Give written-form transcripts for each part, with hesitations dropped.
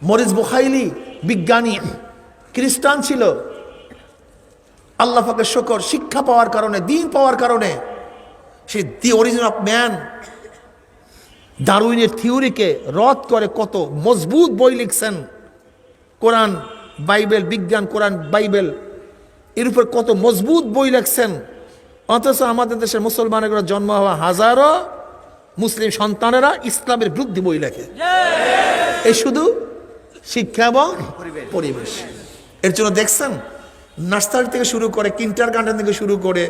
Morris Bucaille বিজ্ঞানী খ্রিস্টান ছিল। আল্লাহ পাকের শুকর, শিক্ষা পাওয়ার কারণে, দিন পাওয়ার কারণে সে দি অরিজিন অফ ম্যান ডারউইনের থিওরিকে রদ করে কত মজবুত বই লিখছেন। কোরআন বাইবেল, বিজ্ঞান কোরআন বাইবেল, এর উপর কত মজবুত বই লিখছেন। অথচ আমাদের দেশের মুসলমানের জন্ম হওয়া হাজারো মুসলিম সন্তানেরা ইসলামের বিরুদ্ধে বই লেখে। এই শুধু শিক্ষা এবং পরিবেশ। এর জন্য দেখছেন নার্সারি থেকে শুরু করে কিন্ডারগার্টেন থেকে শুরু করে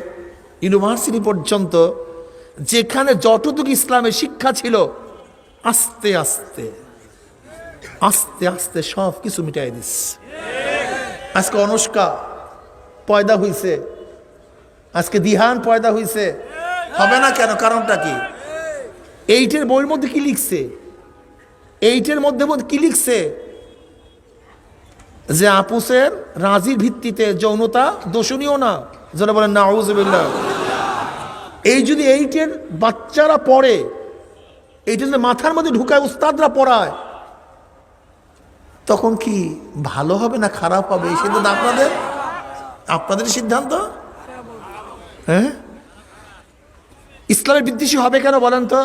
ইউনিভার্সিটি পর্যন্ত যেখানে যতটুকু ইসলামের শিক্ষা ছিল আস্তে আস্তে আস্তে আস্তে সব কিছু মিটাই দিচ্ছে। আজকে অনুষ্কা পয়দা হইছে, আজকে দিহান পয়দা হইছে, হবে না কেন? কারণটা কি? এইটের বইয়ের মধ্যে কি লিখছে? এইটের মধ্যে কি লিখছে? যে আপুসের রাজির ভিত্তিতে যৌনতা দোষণীয় না। যারা বলেন নাউযুবিল্লাহ। এই যদি এইটের বাচ্চারা পড়ে, এইটা যদি মাথার মধ্যে ঢুকায়, উস্তাদরা পড়ায়, তখন কি ভালো হবে না খারাপ হবে? এই সিদ্ধান্ত আপনাদের সিদ্ধান্ত। হ্যাঁ, ইসলামের বিদ্বেষী হবে কেন বলেন তো?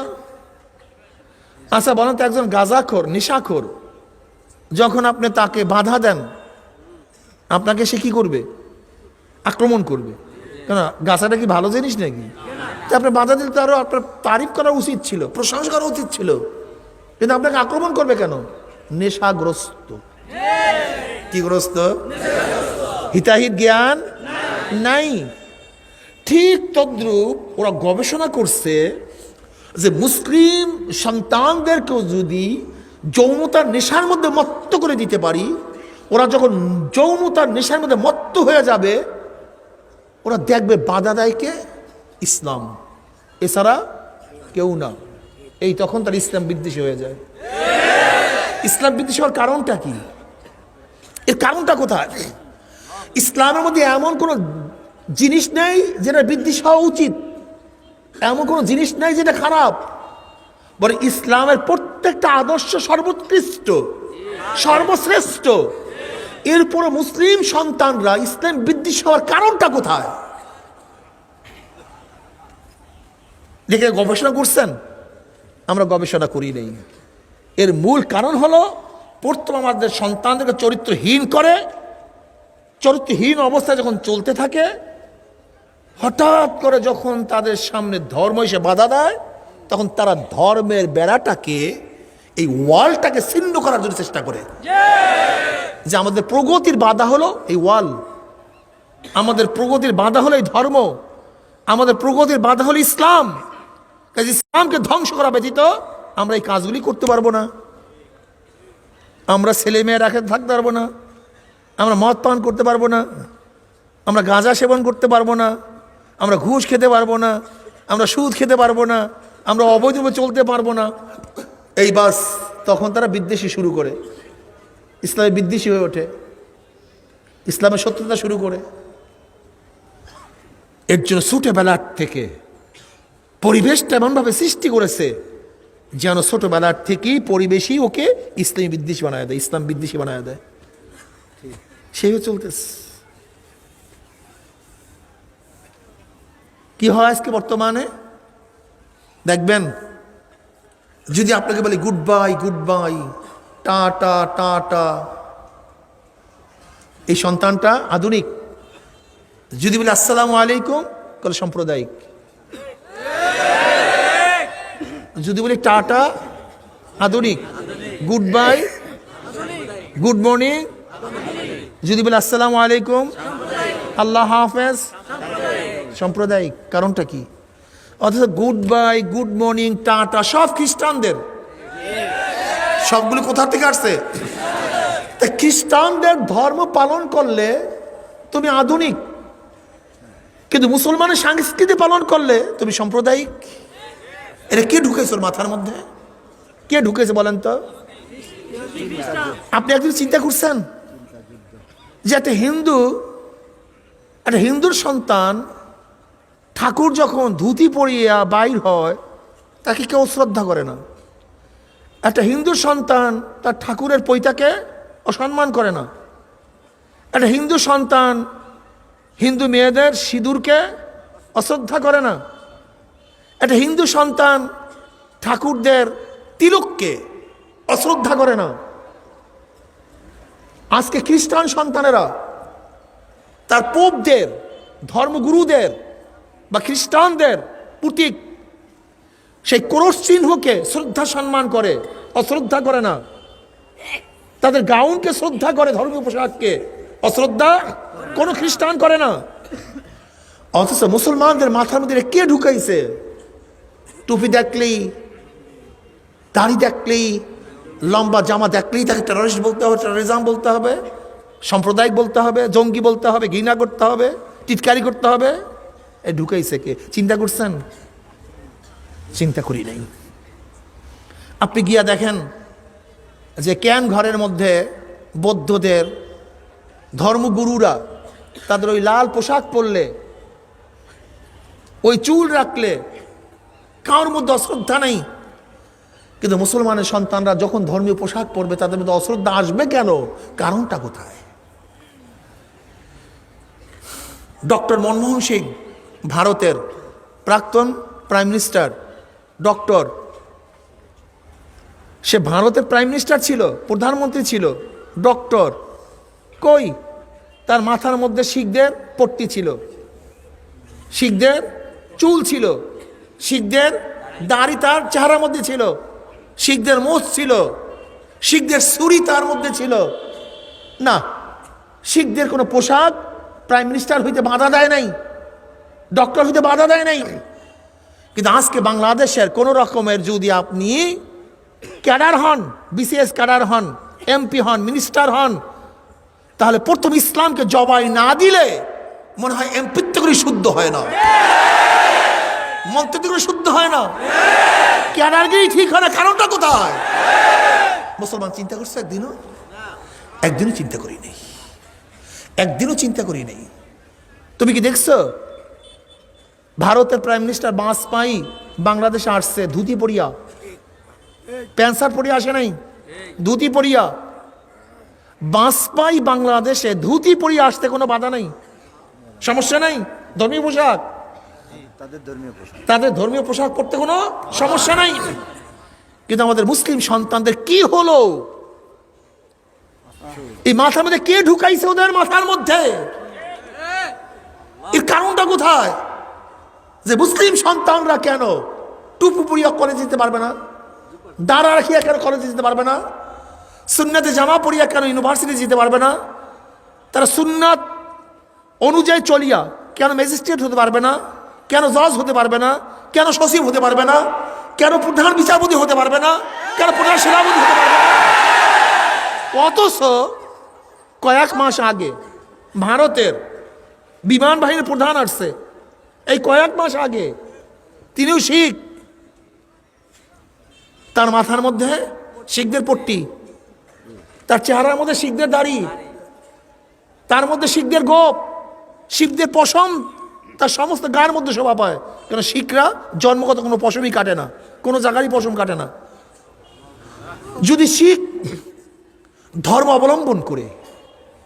আচ্ছা বলেন তো, একজন গাঁজাখোর, নেশাখোর যখন আপনি তাকে বাধা দেন, আপনাকে সে কি করবে? আক্রমণ করবে। কেন? গাছাটা কি ভালো জিনিস নাকি? তো আপনি বাধা দিলে তো আরো আপনার তারিফ করা উচিত ছিল, প্রশংসা করা উচিত ছিল, কিন্তু আপনাকে আক্রমণ করবে কেন? নেশাগ্রস্ত। কি গ্রস্ত? হিতাহিত জ্ঞান নাই। ঠিক তদ্রূপ ওরা গবেষণা করছে যে মুসলিম সন্তানদেরকেও যদি যৌনতার নেশার মধ্যে মত্ত করে দিতে পারি, ওরা যখন যৌনতার নেশার মধ্যে মত্ত হয়ে যাবে, ওরা দেখবে বাধা দেয় কে? ইসলাম, এছাড়া কেউ না। এই তখন তার ইসলাম বিদ্বেষী হয়ে যায়। ইসলাম বিদ্বেষী হওয়ার কারণটা কি? এর কারণটা কোথায়? ইসলামের মধ্যে এমন কোন জিনিস নেই যেটা বিদ্বেষী হওয়া উচিত, এমন কোন জিনিস নেই যেটা খারাপ। বলে ইসলামের প্রত্যেকটা আদর্শ সর্বোৎকৃষ্ট, সর্বশ্রেষ্ঠ। এরপরে মুসলিম সন্তানরা ইসলাম বিদ্বেষী হওয়ার কারণটা কোথায়? দেখে গবেষণা করছেন? আমরা গবেষণা করি নেই। এর মূল কারণ হলো প্রথম আমাদের সন্তানদেরকে চরিত্রহীন করে, চরিত্রহীন অবস্থায় যখন চলতে থাকে, হঠাৎ করে যখন তাদের সামনে ধর্ম এসে বাধা দেয়, তখন তারা ধর্মের বেড়াটাকে, এই ওয়ালটাকে ছিন্ন করার জন্য চেষ্টা করে। যে আমাদের প্রগতির বাধা হলো এই ওয়াল, আমাদের প্রগতির বাধা হলো এই ধর্ম, আমাদের প্রগতির বাধা হলো ইসলাম। ইসলামকে ধ্বংস করা ব্যতীত আমরা এই কাজগুলি করতে পারবো না। আমরা ছেলে মেয়ে রাখে থাকতে পারবো না, আমরা মদ পান করতে পারবো না, আমরা গাঁজা সেবন করতে পারবো না, আমরা ঘুষ খেতে পারবো না, আমরা সুদ খেতে পারবো না, আমরা অবৈধভাবে চলতে পারবো না। এই বাস, তখন তারা বিদ্বেষী শুরু করে, ইসলামের বিদ্বেষী হয়ে ওঠে, ইসলামের শত্রুতা শুরু করে। এর জন্য ছোটবেলার থেকে পরিবেশটা এমনভাবে সৃষ্টি করেছে যেন ছোটবেলার থেকেই পরিবেশই ওকে ইসলামী বিদ্বেষী বানায় দেয়, ইসলাম বিদ্বেষী বানায় দেয়। সেইভাবে চলতেছে। কি হয় আজকে বর্তমানে দেখবেন, যদি আপনাকে বলে good bye, good bye, tata tata, এই সন্তানটা আধুনিক। যদি বলে আসসালামু আলাইকুম, তাহলে সাম্প্রদায়িক। যদি বলি টাটা, আধুনিক। গুড বাই, গুড মর্নিং, যদি বলে আসসালামু আলাইকুম, আল্লাহ হাফেজ, সাম্প্রদায়িক। কারণটা কি? অথচ good bye, good morning, tata সব খ্রিস্টানদের। সবগুলো কোথা থেকে আসছে? খ্রিস্টানদের ধর্ম পালন করলে তুমি আধুনিক, কিন্তু মুসলমানের সংস্কৃতি পালন করলে তুমি সাম্প্রদায়িক। এটা কে ঢুকেছে ওর মাথার মধ্যে? কে ঢুকেছে বলেন তো? আপনি একদিন চিন্তা করছেন যে একটা হিন্দুর সন্তান ঠাকুর যখন ধুতি পরিয়া বাইর হয়, তাকে কেউ শ্রদ্ধা করে না। একটা হিন্দু সন্তান তার ঠাকুরের পৈতাকে অসম্মান করে না। একটা হিন্দু সন্তান হিন্দু মেয়েদের সিঁদুরকে অশ্রদ্ধা করে না। একটা হিন্দু সন্তান ঠাকুরদের তিলককে অশ্রদ্ধা করে না। আজকে খ্রিস্টান সন্তানেরা তার পোপদের, ধর্মগুরুদের বা খ্রিস্টানদের প্রতীক সেই ক্রস চিহ্নকে শ্রদ্ধা সম্মান করে, অশ্রদ্ধা করে না। তাদের গাউনকে শ্রদ্ধা করে, ধর্মীয় পোশাককে অশ্রদ্ধা কোনো খ্রিস্টান করে না। অথচ মুসলমানদের মাথার মধ্যে কে ঢুকাইছে? টুপি দেখলেই, দাড়ি দেখলেই, লম্বা জামা দেখলেই তাকে টেররিস্ট বলতে হবে, টেররিজম বলতে হবে, সাম্প্রদায়িক বলতে হবে, জঙ্গি বলতে হবে, ঘৃণা করতে হবে, টিটকারি করতে হবে। এ ঢুকাইছে কে? চিন্তা করছেন? চিন্তা করি নাই। আপনি গিয়া দেখেন যে কেন ঘরের মধ্যে বৌদ্ধদের ধর্মগুরুরা তাদের ওই লাল পোশাক পরলে, ওই চুল রাখলে কারোর মধ্যে অশ্রদ্ধা নেই। কিন্তু মুসলমানের সন্তানরা যখন ধর্মীয় পোশাক পরবে তাদের মধ্যে অশ্রদ্ধা আসবে কেন? কারণটা কোথায়? ডক্টর মনমোহন সিং, ভারতের প্রাক্তন প্রাইম মিনিস্টার ডক্টর, সে ভারতের প্রাইম মিনিস্টার ছিল, প্রধানমন্ত্রী ছিল, ডক্টর। কই তার মাথার মধ্যে শিখদের পট্টি ছিল, শিখদের চুল ছিল, শিখদের দাড়ি তার চেহারার মধ্যে ছিল, শিখদের মোচ ছিল, শিখদের ছুরি তার মধ্যে ছিল না। শিখদের কোনো পোশাক প্রাইম মিনিস্টার হইতে বাধা দেয় নাই, ডক্টর হইতে বাধা দেয় নাই। কিন্তু আজকে বাংলাদেশের কোন রকমের যদি আপনি ক্যাডার হন, বিসিএস ক্যাডার হন, এমপি হন, মিনিস্টার হন, তাহলে প্রথম ইসলামকে জবাই না দিলে মনে হয় এমপিত্ব করে শুদ্ধ হয় না, মন্ত্রিত্ব করে শুদ্ধ হয় না, ক্যাডারগিরি ঠিক হয় না। কারণটা কোথায়? মুসলমান চিন্তা করছে একদিনও? একদিনও চিন্তা করি নেই, একদিনও চিন্তা করি নেই। তুমি কি দেখছো ভারতের প্রাইম মিনিস্টার বাজপেয়ী বাংলাদেশে আসছে ধুতি পরিয়া, প্যান্ট শার্ট পরিয়া আসে নাই, ধুতি পরিয়া। বাজপেয়ী বাংলাদেশে ধুতি পরিয়া আসতে কোনো বাধা নাই, সমস্যা নাই। ধর্মীয় পোশাক, তাদের ধর্মীয় পোশাক পরতে কোনো সমস্যা নাই। কিন্তু আমাদের মুসলিম সন্তানদের কি হলো? এই মাথার মধ্যে কে ঢুকাইছে ওদের মাথার মধ্যে? এর কারণটা কোথায়? যে মুসলিম সন্তানরা কেন টুপি পরিয়া কলেজে যেতে পারবে না? দাঁড়া রাখিয়া কেন কলেজে যেতে পারবে না? সুন্নাতে জামা পরিয়া কেন ইউনিভার্সিটি যেতে পারবে না? তারা সুন্নাত অনুযায়ী চলিয়া কেন ম্যাজিস্ট্রেট হতে পারবে না? কেন জজ হতে পারবে না? কেন সচিব হতে পারবে না? কেন প্রধান বিচারপতি হতে পারবে না? কেন প্রধান সেনাপতি হতে পারবে না? অথচ কয়েক মাস আগে ভারতের বিমান বাহিনীর প্রধান আসছে, এই কয়েক মাস আগে, তিনিও শিখ, তার মাথার মধ্যে শিখদের পট্টি, তার চেহারার মধ্যে শিখদের দাড়ি, তার মধ্যে শিখদের গোপ, শিখদের পশম তার সমস্ত গায়ের মধ্যে শোভা পায়। কেন? শিখরা জন্মগত কোনো পশমই কাটে না, কোনো জায়গারই পশম কাটে না। যদি শিখ ধর্ম অবলম্বন করে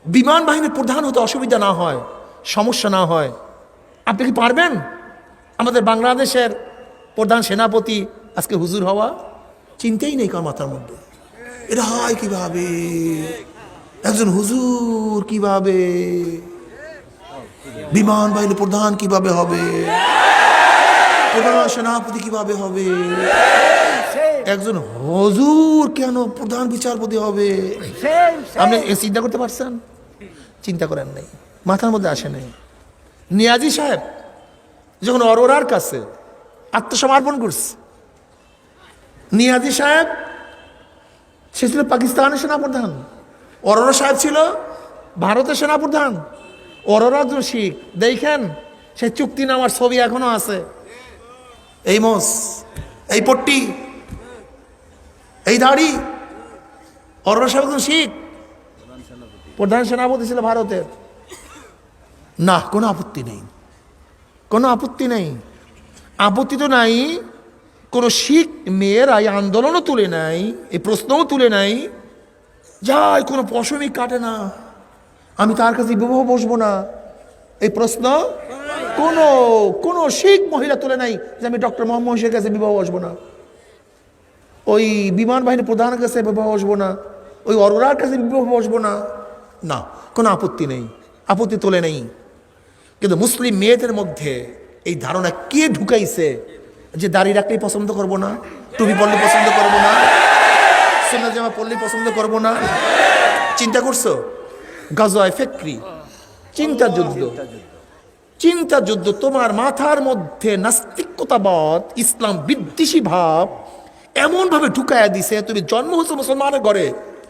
বিমান বাহিনীর প্রধান হতে অসুবিধা না হয়, সমস্যা না হয়, আপনি কি পারবেন? আমাদের বাংলাদেশের প্রধান সেনাপতি আজকে হুজুর হওয়া চিন্তাই নেই কার মাথার মধ্যে। এটা হয় কিভাবে? একজন হুজুর কিভাবে, বিমান বাহিনীর প্রধান কিভাবে হবে, প্রধান সেনাপতি কিভাবে হবে, একজন হুজুর কেন প্রধান বিচারপতি হবে? আপনি চিন্তা করতে পারছেন? চিন্তা করেন নাই, মাথার মধ্যে আসে নাই। নিয়াজি সাহেব যখন অরোরার কাছে আত্মসমর্পণ করছে, নিয়াজি সাহেব সে ছিল পাকিস্তানের সেনাপ্রধান, অরোরা সাহেব ছিল ভারতের সেনাপ্রধান। অরোরা যে শিখ, দেখেন সে চুক্তিনামার ছবি এখনো আছে, এই মোস, এই পট্টি, এই দাড়ি। অরোরা সাহেব একজন শিখ, প্রধান সেনাপতি ছিল ভারতের। না, কোনো আপত্তি নেই, কোনো আপত্তি নেই। আপত্তি তো নাই, কোনো শিখ মেয়েরা এই আন্দোলনও তুলে নাই, এই প্রশ্নও তুলে নাই, যাই কোনো পশমই কাটে না, আমি তার কাছে বিবাহ বসবো না, এই প্রশ্ন কোনো কোনো শিখ মহিলা তুলে নাই যে আমি ডক্টর মোহাম্মদ হোসেনের কাছে বিবাহ বসবো না, ওই বিমান বাহিনীর প্রধানের কাছে বিবাহ বসবো না, ওই অরোরার কাছে বিবাহ বসবো না, না, কোনো আপত্তি নেই, আপত্তি তোলে নেই। কিন্তু মুসলিম মেয়েদের মধ্যে এই ধারণা কে ঢুকাইছে যে দাড়ি রাখলেই পছন্দ করবো না, টুপি পরলে পছন্দ করবো না, সুন্নাত জামা পরলে পছন্দ করবো না? চিন্তা করছো? গাজওয়ায়ে ফিক্রি, চিন্তা যুদ্ধ, চিন্তা যুদ্ধ। তোমার মাথার মধ্যে নাস্তিকতাবাদ, ইসলাম বিদ্বেষী ভাব এমন ভাবে ঢুকাইয়া দিছে, তুমি জন্ম হচ্ছে মুসলমানের ঘরে,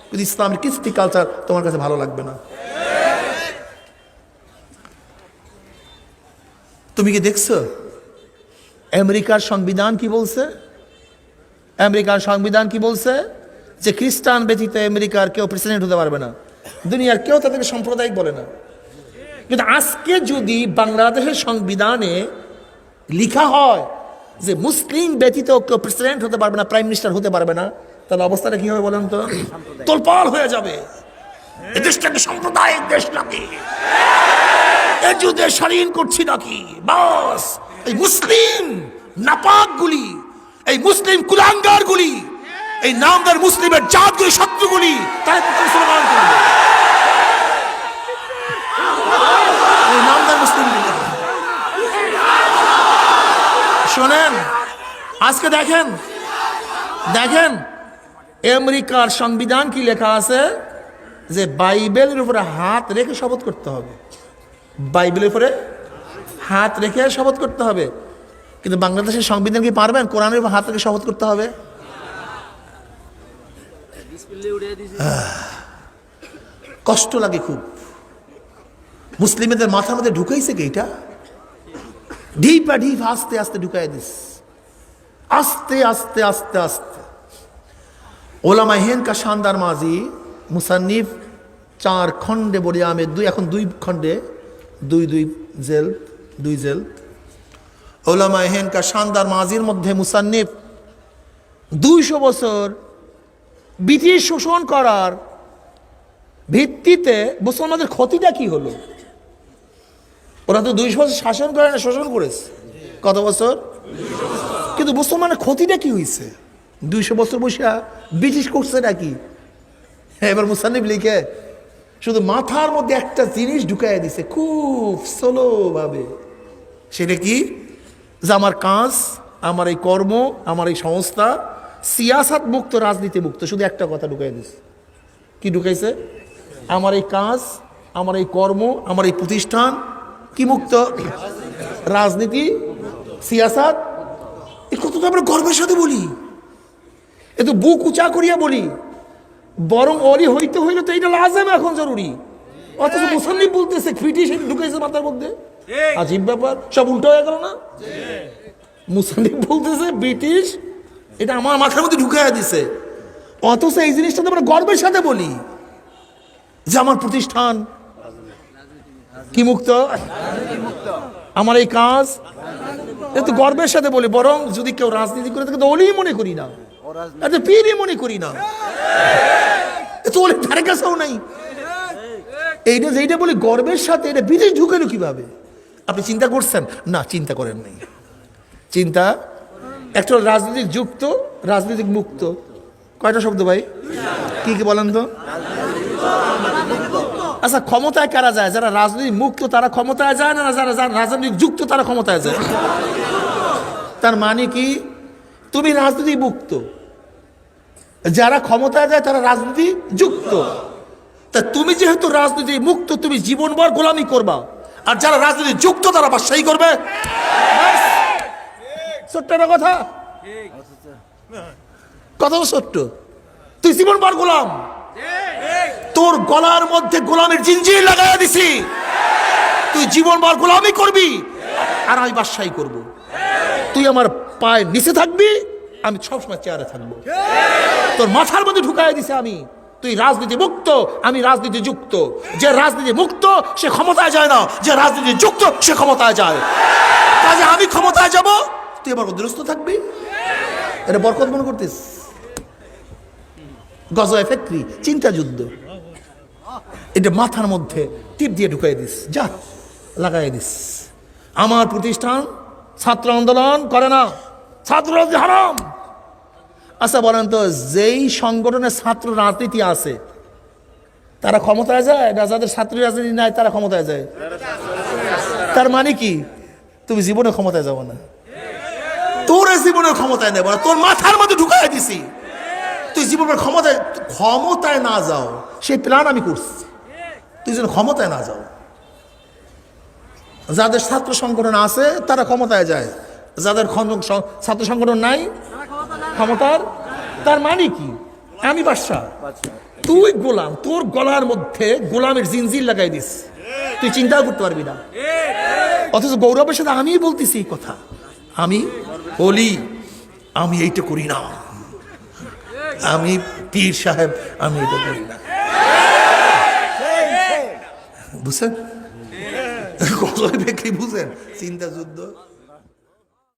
কিন্তু ইসলামের কৃষ্টি কালচার তোমার কাছে ভালো লাগবে না। তুমি কি দেখছো আমেরিকার সংবিধান কি বলছে? আমেরিকার সংবিধান কি বলছে? যে খ্রিস্টান ব্যতীত আমেরিকার কেউ প্রেসিডেন্ট হতে পারবে না, দুনিয়ার কেউ তাদেরকে সাম্প্রদায়িক বলে না। কিন্তু আজকে যদি বাংলাদেশের সংবিধানে লেখা হয় যে মুসলিম ব্যতীত কেউ প্রেসিডেন্ট হতে পারবে না, প্রাইম মিনিস্টার হতে পারবে না, তাহলে অবস্থাটা কি হবে বলেন তো? তোলপাড় হয়ে যাবে। এই দেশটাকে সাম্প্রদায়িক দেশ নাকি, এই যুদ্ধে স্বাধীন করছি নাকি, বাস এই মুসলিম নাপাকগুলি, এই মুসলিম কুলাঙ্গারগুলি, এই নামদার মুসলিমের জাতগুলি, শত্রুগুলি তারা মুসলমান করবে, এই নামদার মুসলিমগুলি। শোনেন, আজকে দেখেন দেখেন আমেরিকার সংবিধান কি লেখা আছে যে বাইবেলের উপরে হাত রেখে শপথ করতে হবে, বাইবেলের উপরে হাত রেখে শপথ করতে হবে। কিন্তু বাংলাদেশের সংবিধান কি পারবেন কোরআনের উপর হাত রেখে শপথ করতে হবে? কষ্ট লাগে খুব। মুসলিমদের মাথার মধ্যে ঢুকাইছে কি এটা? ঢিপা ঢিপ আস্তে আস্তে ঢুকাই দিস, আস্তে আস্তে আস্তে আস্তে। ওলামা হেন কা শানদার মাজি মুসান্নিফ 4 খণ্ডে বলি, আমি এখন 2 খণ্ডে, 2 জেল। ওলামা হেন কা শানদার মাজির মধ্যে মুসান্নিফ 200 বছর ব্রিটিশ শোষণ করার ভিত্তিতে মুসলমানদের ক্ষতিটা কি হলো? ওরা তো 200 বছর শাসন করে না, শোষণ করেছে। কত বছর? কিন্তু মুসলমানের ক্ষতিটা কি হয়েছে? 200 বছর বসে ব্রিটিশ করছে নাকি? এবার মুসান্নিফ লিখে শুধু মাথার মধ্যে একটা জিনিস ঢুকাইয়া দিছে খুব স্লো ভাবে। সেটা কি? যে আমার কাজ, আমার এই কর্ম, আমার এই সংস্থা সিয়াসাত মুক্ত, রাজনীতি মুক্ত। শুধু একটা কথা ঢুকাই দিছে। কি ঢুকাইছে? আমার এই কাজ, আমার এই কর্ম, আমার এই প্রতিষ্ঠান কি মুক্ত? রাজনীতি, সিয়াসাত। এই কথাটা আমরা গর্বের সাথে বলি, এ তো বুক উঁচা করিয়া বলি। বরং অলি হইতে হইলে তো এটা লাজেম এখন জরুরি, অথচ মুসান্নিফ বলতেছে ব্রিটিশ ঢুকাইছে মাথার মধ্যে। আজীব ব্যাপার, সব উল্টো হয়ে গেল না? মুসান্নিফ বলতেছে ব্রিটিশ এটা আমার মাথার মধ্যে ঢুকাইয়া দিছে, অথচ এই জিনিসটা তো আমরা গর্বের সাথে বলি যে আমার প্রতিষ্ঠান কি মুক্ত, আমার এই কাজ, এত গর্বের সাথে বলি। বরং যদি কেউ রাজনীতি করে থাকে তো ওলি মনে করি না, আচ্ছা পীরই মনে করি না, এত ওলি ধারে কাছেও নাই। এইটা যেটা বলি গর্বের সাথে, এটা বিদেশ ঢুকেলো কিভাবে? আপনি চিন্তা করছেন? না, চিন্তা করেন নাই। চিন্তা একটা রাজনৈতিক যুক্ত, রাজনৈতিক মুক্ত। কয়টা শব্দ ভাই? কি কি বলেন তো? আচ্ছা, ক্ষমতায় কারা যায়? যারা রাজনৈতিক মুক্ত তারা ক্ষমতায় যায় না, যারা রাজনৈতিক যুক্ত তারা ক্ষমতায় যায়? তার মানে কি? তুমি রাজনীতি মুক্ত, যারা ক্ষমতায় যায় তারা রাজনীতি যুক্ত। তা তুমি যেহেতু রাজনীতি মুক্ত, তুমি জীবনভর গোলামি করবা, আর যারা রাজনীতি যুক্ত তারা বাদশাহী করবে। ছোট্ট একটা কথা, কথা ছোট্ট। তুই জীবনভর গোলাম, তোর গলার মধ্যে গোলামের জিঞ্জির লাগাইয়া দিছি, তুই জীবনভর গোলামি করবি আর আমি বাদশাহী করব। তুই আমার পায়ের নিচে থাকবি, আমি সবসময় চেয়ারে থাকবো। তোর মাথার মধ্যে ঢুকাই দিছে আমি, তুই রাজনীতি মুক্ত, আমি রাজনীতি যুক্ত। যে রাজনীতি মুক্ত সে ক্ষমতায় যায় না, যে রাজনীতি যুক্ত সে ক্ষমতায় যায়। কাজে আমি ক্ষমতায় যাব, তুই আমার অধীনস্থ থাকবি। এটা বরকত মনে করতিস? গজওয়ে ফিক্রি, চিন্তা যুদ্ধ, এটা মাথার মধ্যে টিপ দিয়ে ঢুকাই দিস, যা লাগাই দিস। আমার প্রতিষ্ঠান ছাত্র আন্দোলন করে না, ছাত্র রাজনীতি হারাম। আচ্ছা বলেন তো, যেই সংগঠনের ছাত্র রাজনীতি আছে তারা ক্ষমতায় যায় না যাদের ছাত্র রাজনীতি নাই তারা ক্ষমতায় যায়? তার মানে কি? তুমি জীবনে ক্ষমতায় যাবো না, তোর জীবনে ক্ষমতায় নেব না, তোর মাথার মধ্যে ঢুকাই দিছি। তুই জীবনের ক্ষমতায় না যাও সেই প্ল্যান আমি করছি, তুই যেন ক্ষমতায় না যাও। যাদের ছাত্র সংগঠন আছে তারা ক্ষমতায় যায়, যাদের ছাত্র সংগঠন নাই ক্ষমতার। তার মানে কি? আমি বাদশা, তুই গোলাম, তোর গলার মধ্যে গোলামের জিনজির লাগাই দিস, তুই চিন্তাও করতে পারবি না। অথচ গৌরবের সাথে আমি বলতেছি এই কথা, আমি বলি আমি এইটা করি না, আমি পীর সাহেব, আমি এটা করি না। বুঝছেন? গজল বিক্রি বুঝেন, চিন্তা যুদ্ধ।